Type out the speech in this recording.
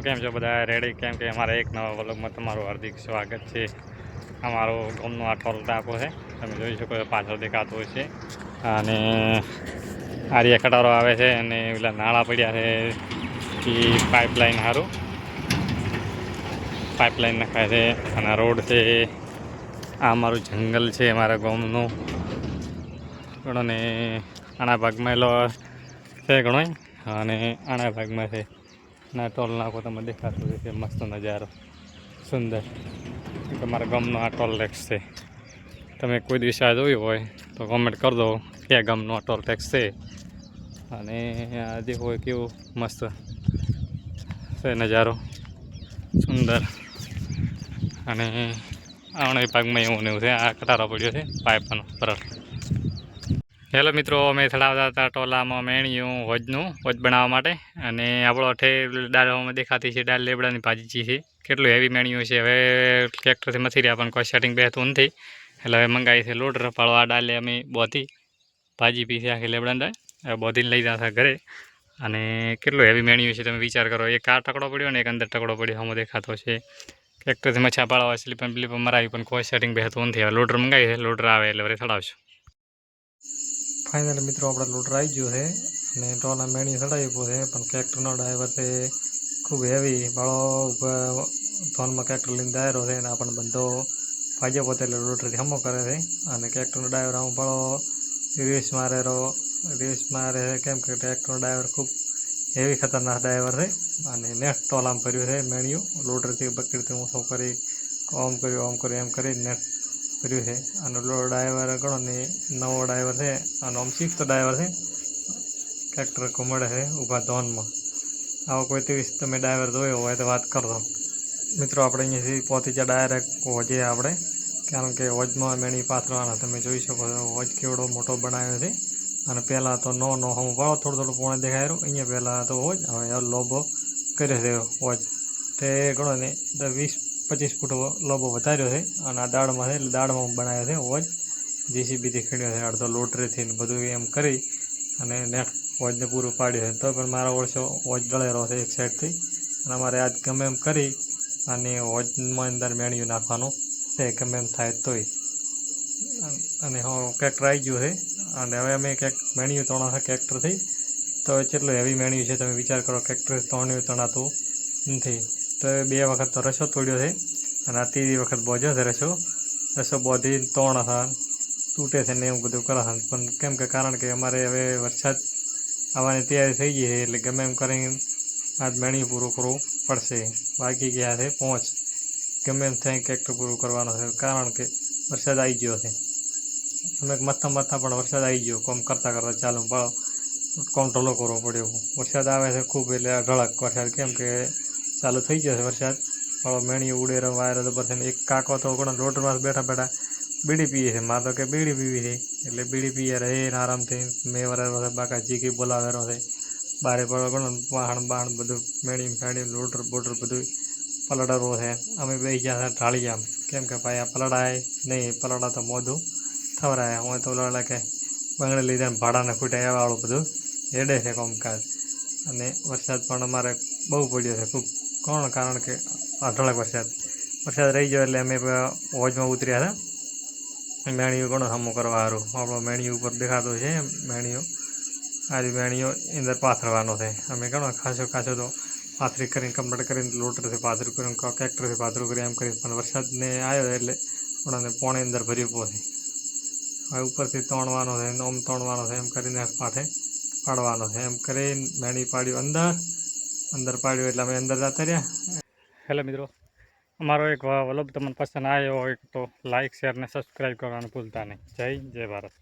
કેમ છો બધા રેડી? કેમ કે અમારા એક નવા વ્લોગમાં તમારું હાર્દિક સ્વાગત છે। અમારો ગામનો આ ટોલ ટાંકો છે, તમે જોઈ શકો પાછળ દેખાતો હોય છે। અને આરિયા કટારો આવે છે અને પેલા નાળા પડ્યા છે એ પાઇપલાઇન સારું પાઇપલાઇન નખાય છે। અને રોડ છે, આ અમારું જંગલ છે અમારા ગામનું ઘણો ને આના ભાગમાં એલો છે ઘણો અને આના ભાગમાં છે ના ટોલ નાખો તમે દેખાતો હોય છે મસ્ત નજારો સુંદર તમારા ગામનો આ ટોલ ટેક્સ છે। તમે કોઈ દિવસ આ જોયું હોય તો કોમેન્ટ કરી દો ક્યાં ગામનો આ ટોલ ટેક્સ છે। અને આ દેખો કેવું મસ્ત છે નજારો સુંદર। અને આવણા ભાગમાં એવું ને એવું છે, આ કટારો પડ્યો છે પાઇપનો બરાબર। હેલો મિત્રો, અમે ચડાવતા હતા ટોલામાં મેણિયું હોજ બનાવવા માટે। અને આપણો અઠે ડાળમાં દેખાતી છે ડાળ લેબડાની ભાજી છે, કેટલું હેવી મેણિયું છે। હવે ટ્રેક્ટરથી મથી રહ્યા પણ કોઈ સેટિંગ બેસતું નથી, એટલે હવે મંગાવી છે લોડર પાડો। આ ડાલે અમે બોધી ભાજી પીસી આખી લેબડાની ડાળ હવે બોધીને લઈ જતા ઘરે। અને કેટલું હેવી મેણિયું છે તમે વિચાર કરો, એક આ ટકડો પડ્યો ને એક અંદર ટકડો પડ્યો હમો દેખાતો છે। ટ્રેક્ટરથી મચ્છા પાડવા સ્લીપર બ્લીપર મરાવી પણ કોઈ સેટિંગ બેસતું નથી। હવે લોડર મંગાવી છે, લોડર આવે એટલે વરે ચડાવશું। ફાઇનલ મિત્રો આપણે લોડર આવી ગયો છે અને ટોલા મેણી ચડાવી ગયો છે, પણ ટ્રેક્ટરનો ડ્રાઈવર છે ખૂબ હેવી ભાળો ધોનમાં ટ્રેક્ટર લઈને દાયરો છે અને આપણને બંધો ભાજ્યો પોતે એટલે લોડરથી હમો કરે છે। અને ટ્રેક્ટરનો ડ્રાઈવર આમ ભાળો રેસ મારે છે, કેમ કે ટ્રેક્ટરનો ડ્રાઈવર ખૂબ હેવી ખતરનાક ડ્રાઈવર છે। અને નેટ ટોલામાં ભર્યું છે મેણિયું, લોડરથી બકડીથી ઊંચો કરી ઓમ કર્યું એમ કરી નેટ ભર્યું છે। અને ડ્રાઈવર ગણો ને નવો ડ્રાઈવર છે અને આમ શીખતો ડ્રાઈવર છે, ટ્રેક્ટર ઘુમાડે છે ઊભા ધોનમાં। આવો કોઈ દિવસ તમે ડ્રાઈવર જોયો હોય તો વાત કરજો મિત્રો। આપણે અહીંયાથી પહોંચી જાય ડાયરેક્ટ હોજે આપણે, કારણ કે હોજમાં મેણી પાથરવાના તમે જોઈ શકો છો હોજ કેવડો મોટો બનાવ્યો છે। અને પહેલાં તો નો હમ ભાળો થોડું પોણે દેખાય રહ્યું, અહીંયા પહેલાં તો હોજ હવે લોબો કર્યો છે હોજ તે ગણો ને 20-25 ફૂટ લોબો વધાર્યો છે। અને આ દાળમાં છે એટલે દાળમાં બનાવ્યો છે હોજ, જેસીબીથી ખીણ્યો છે અડધો લોટરીથી ને બધું એમ કરી અને નેટ હોજને પૂરું પાડ્યું છે। તો પણ મારો ઓળશો હોજ દળેલો છે એક સાઈડથી, અને અમારે આજ ગમે એમ કરી અને હોજમાં અંદર મેણિયું નાખવાનું છે ગમે એમ થાય તોય। અને ટ્રેક્ટર આવી ગયું છે અને હવે અમે ક્યાંક મેણિયું તણા છે ટ્રેક્ટરથી, તો કેટલું હેવી મેણિયું છે તમે વિચાર કરો, ટ્રેક્ટરથી તણાતું નથી। તો 2 વખત તો રસો તોડ્યો છે અને આ 3જી વખત બોજ્યો છે રસો બોધી તોણ તૂટે છે ને એવું બધું કરે છે। પણ કેમ કે કારણ કે અમારે હવે વરસાદ આવવાની તૈયારી થઈ ગઈ છે એટલે ગમે એમ કરીને આજ મેણિયું પૂરું કરવું પડશે। બાકી ગયા છે 5, ગમે એમ થાય ટ્રેક્ટર પૂરું કરવાનું છે, કારણ કે વરસાદ આવી ગયો છે। અમે મથતા પણ વરસાદ આવી ગયો, કોમ કરતાં ચાલુ ભાળો કોમ ઢોલો કરવો પડ્યો। વરસાદ આવે છે ખૂબ એટલે અઢળક વરસાદ, કેમ કે ચાલુ થઈ ગયો છે વરસાદ ભાળો મેણિયું ઉડે રહ્યો વાયરો જબર છે। એક કાકો તો ઘણો લોટરમાં બેઠા બીડી પીએ છે, મારે તો કે બીડી પીવી છે એટલે બીડી પીએ રહે ને આરામથી મેં વરેલો છે, બાકા જીગી બોલાવેલો છે બારે પડો ઘણો વાહણ બધું મેળી લોટર બોટર બધું પલટાડવો છે। અમે બે ગયા હતા ઢાળિયામ, કેમ કે ભાઈ આ પલટાય નહીં, પલટા તો મોઢું થવરાય હું તો ઓલા કે બંગડી લીધા ને ભાડાને ખૂટે એવાળું બધું હેડે છે કામકાજ। અને વરસાદ પણ અમારે બહુ પડ્યો છે ખૂબ કોણ, કારણ કે અઢળક વરસાદ રહી ગયો એટલે અમે હોજમાં ઉતર્યા હતા મેણિયું ઘણો સામું કરવા સારું। આપણો મેણિયું ઉપર દેખાતો છે મેણિયું, આજે મેણિયો અંદર પાથરવાનો છે। અમે ઘણો ખાસો તો પાથરી કરીને કમ્પ્લીટ કરીને લોટરથી પાથરું કરીને ટ્રેક્ટરથી પાથરું કરી એમ કરી, પણ વરસાદને આવ્યો એટલે પણ પોણે અંદર ભર્યું પહોંચે હવે ઉપરથી તોણવાનો છે, ઓમ તોણવાનો છે એમ કરીને પાઠે પાડવાનો છે એમ કરીને મેણી પાડ્યું અંદર પાડ્યું એટલે અમે અંદર જતા રહ્યા। હેલો મિત્રો, અમારો એક વ્લોગ તમને પસંદ આવ્યો હોય તો લાઇક શેર ને સબસ્ક્રાઈબ કરવાનું ભૂલતા નહીં। જય ભારત।